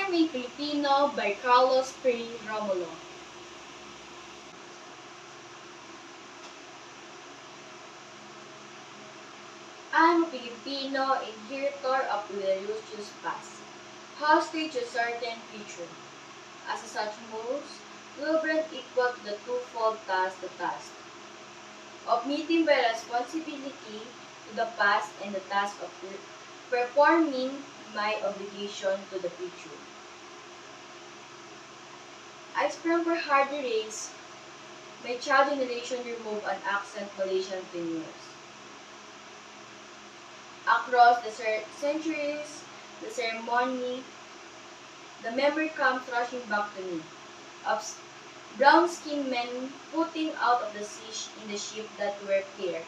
I'm a Filipino by Carlos P. Romulo. I'm a Filipino inheritor of religious past, hostage to certain future. As such moves, Wilbrand equal to the twofold task the task of meeting my responsibility to the past and the task of performing my obligation to the future. I sprung for harder race. My child generation removed an accent Malaysian years. Across the centuries, the ceremony, the memory comes rushing back to me of brown-skinned men putting out of the siege in the ship that were here.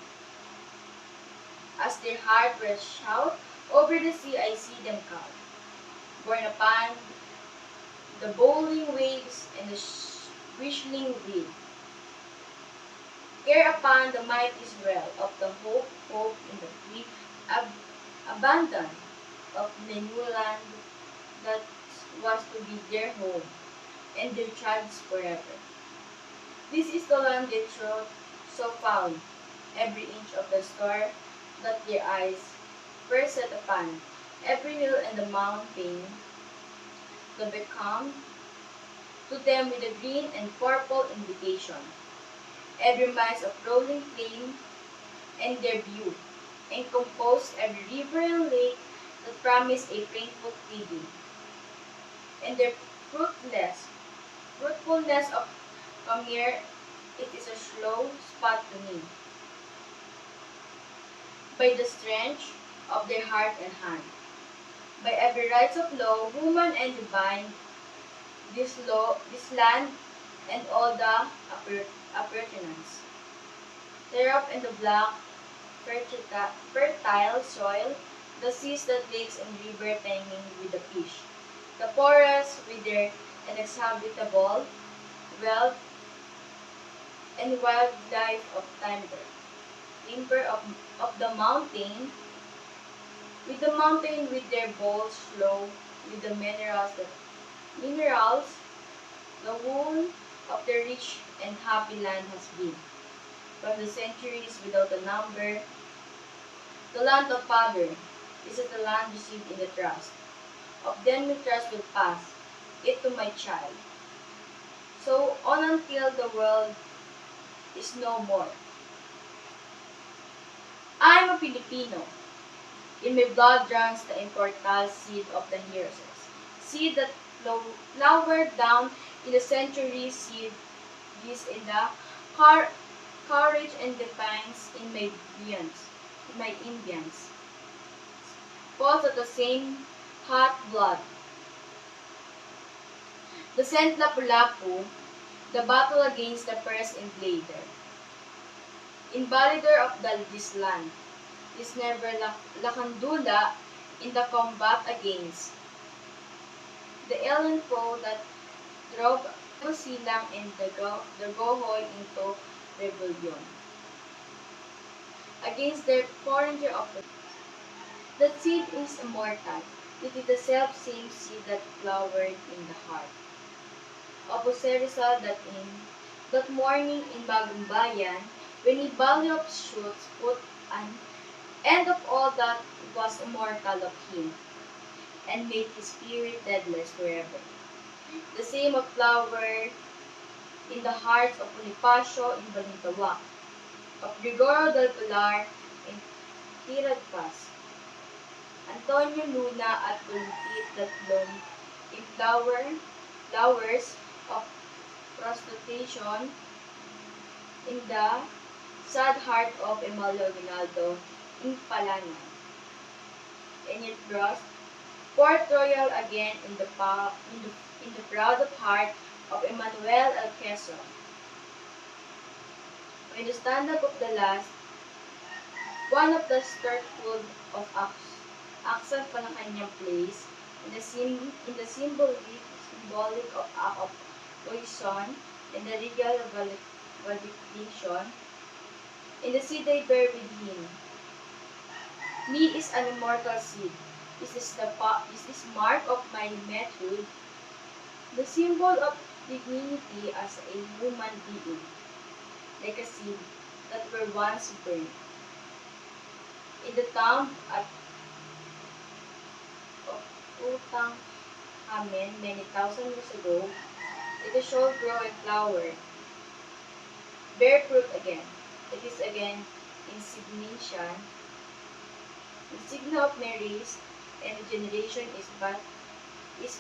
As their heart will shout, over the sea I see them come, borne upon the bowling waves and the whistling wind. Here upon the mighty swell of the hope in the free abandon of the new land that was to be their home and their child's forever. This is the land they trod so found, every inch of the store that their eyes first set upon, every hill and the mountain to become to them with a green and purple invitation, every mass of rolling plain and their view, and compose every river and lake that promise a painful feeding, and their fruitfulness of come here, it is a slow spot to me, by the strength of their heart and hand, by every rights of law, human and divine, this land, and all the appurtenance thereof, and the black, fertile soil, the seas that lakes and river teeming with the fish, the forests with their inexhaustible wealth and wildlife of timber of the mountain, with the mountain with their bold flow, with the minerals, the wool of the rich and happy land has been, from the centuries without a number, the land of father, this is the land received in the trust. Of them my trust will pass, it to my child. So on until the world is no more. I am a Filipino. In my blood runs the immortal seed of the heroes. Seed that flowered down in the centuries, seed this in the courage and defiance in my Indians. Falls of the same hot blood. The Saint Lapu-Lapu, the battle against the first invader. Invalider of this land, is never lakandula in the combat against the alien foe that drove Silang and the Gohoy into rebellion against their foreigner of the that seed is immortal. It is the self-same seed that flowered in the heart of Osirisal that morning in Bagong Bayan, when a valley of shoots put an end of all that was immortal of him, and made his spirit deathless forever. The same of flower in the hearts of Bonifacio in Balintawak, of Gregorio del Pilar in Tiragpas, Antonio Luna at Columpiat that bloomed in flowers of prostitution in the sad heart of Emilio Aguinaldo in Palanan, and yet thrust Port Royal again in the proud of heart of Emmanuel Alqueso. When the stand-up of the last, one of the startful of accent pa ng kanyang place, in the symbolic of poison, and the regal valediction, in the seed they bear with him. Me is an immortal seed. Is this mark of my my method, the symbol of divinity as a human being, like a seed that were once burned in the tomb at Tutankhamen many thousand years ago, it shall grow a flower, bear fruit again. It is again insignification, insignia of my race, and generation is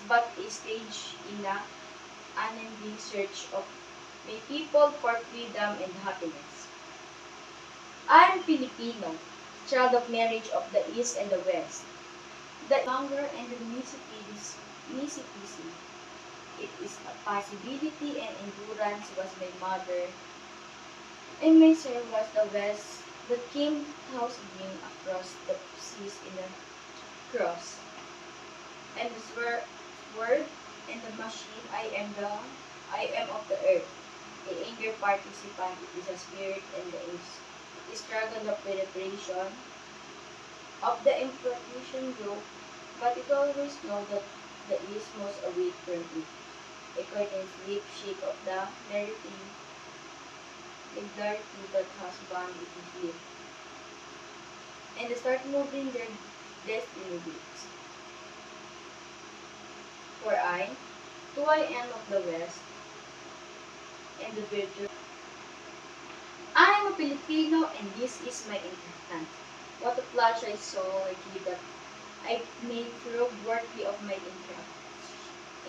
but a stage in the unending search of my people for freedom and happiness. I am Filipino, child of marriage of the East and the West. The hunger and the necessity, it is a possibility and endurance was my mother, and my sir was the West that came thousanding across the seas in the cross. And the word and the machine, I am of the earth. The anger participant is a spirit and the struggle of the liberation of the imperfection group, but it always know that the east most away from it. A curtain sleep shake of the clarity that has bound it to sleep, and they start moving their destiny beats. For I am of the west, and the virtue. I am a Filipino, and this is my inheritance. What a flash I saw I give that I made prove worthy of my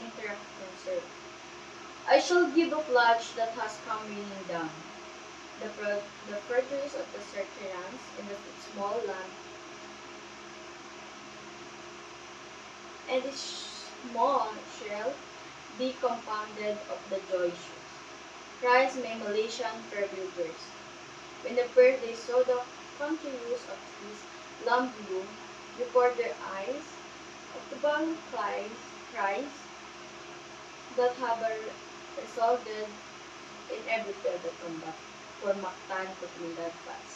interpreter. I shall give a flash that has come raining down. The produce of the Serterans in the small land, and its small shell be compounded of the joyous. Cries my Malaysian pervaders. When the bird they saw the continuous of his lamb bloom before their eyes, of the battle cries that have resulted in every further combat for Mactan to Trinidad Pass.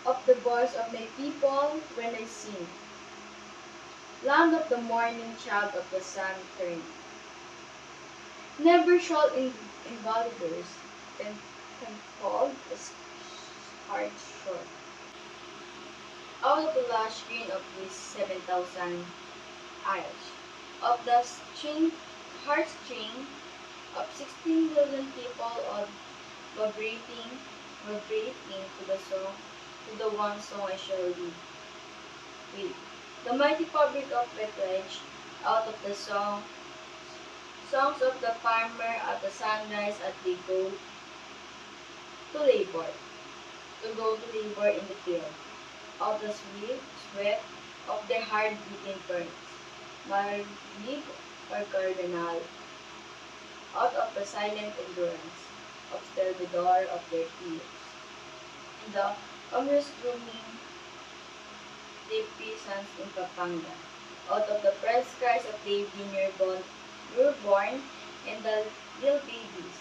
Of the voice of my people when I sing, land of the morning, child of the sun turn. Never shall invaliders tenfold heart short. Out of the lush green of these 7,000 isles, of the heartstring of 16 million people of vibrating to the song, to the one song I shall lead with. The mighty fabric of Bethlehem, out of the songs of the farmer at the sunrise as they to labor, go to labor in the field, out the sweat of their hard-beating burns, Marlig or Cardinal, out of the silent endurance of the door of their tears, and the ominous grooming they peasants in Pampanga, out of the press cries of the newborn and the little babies,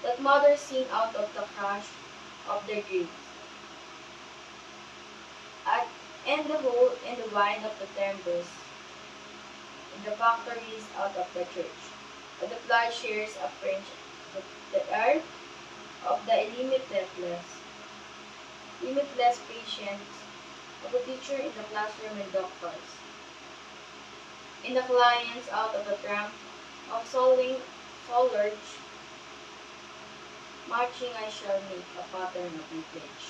that mothers sing out of the crush of their dreams, at, and the whole and the wine of the timbers, in the factories out of the church, and the plowshares of French, the earth of the limitless patience of the teacher in the classroom and doctors, in the clients out of the tramp of soldiers marching I shall make a pattern of my pledge.